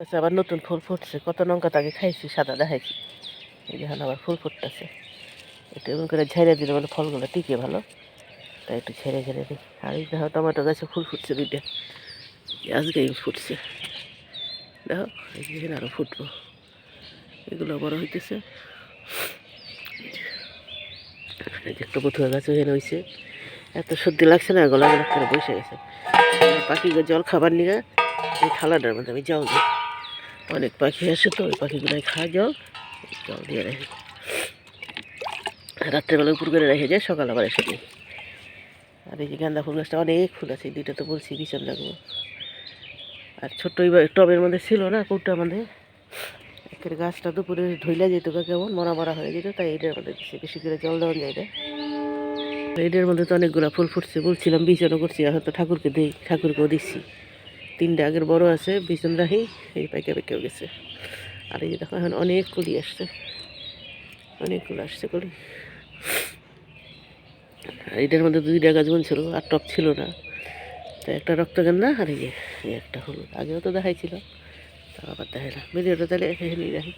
আচ্ছা, আবার নতুন ফুল ফুটছে। কত লঙ্কা তাকে খাইছি, সাদা দেখাইছি। এই দেখেন আবার ফুল ফুটতেছে। একটু এমন করে ঝেড়ে দিলে মানে ফলগুলো টিকে ভালো, তাই একটু ঝেড়ে ঝেড়ে দিই। আর এই দেখো টমেটো গাছে ফুল ফুটছে দুইটা, আজকেই ফুটছে। দেখো এই আরও ফুটবো, এগুলো বড় হইতেছে। এই যে একটা বথুয়া গাছ ওখানে হয়েছে, এত সর্দি লাগছে না, গলা গলা করে বসে গেছে। পাখিগুলো জল খাবার নিয়ে এই থালাটার মধ্যে আমি জল দিই। অনেক পাখি আসে তো, ওই পাখিগুলোই খায় জল, জল দিয়ে রাখি। রাত্রেবেলা উপর করে রেখে যায়, সকাল আবার এসে দিই। আর এই যে গাঁদা ফুল গাছটা অনেক ফুল আছে, দুইটা তো বলছি বিছন লাগবো। আর ছোট্ট টবের মধ্যে ছিল না, কৌটার মধ্যে একের গাছটা দুপুরে ধইলা যেত, কেমন মরা মরা হয়ে যেত, তাই এটার মধ্যে বেশি করে জল দেওয়া যায় না। এটার মধ্যে তো অনেকগুলো ফুল ফুটছে, বলছিলাম বিছনও করছি, এখন তো ঠাকুরকে দিই, ঠাকুরকেও দিচ্ছি। তিনটে আগের বড় আছে, বিছন রাখি, এই পাইকা পাইকেও গেছে। আর এই যে দেখো এখন অনেক কলি আসছে, অনেকগুলো আসছে কলি। আর এটার মধ্যে দুইটা গাছ ছিল, আর টপ ছিল না, তো একটা রক্তগন্ধা আর এই যে একটা হলুদ, আগেও তো দেখাইছিল, তা আবার দেখাইলাম। ভিডিওটা তাহলে এখানে রাখি।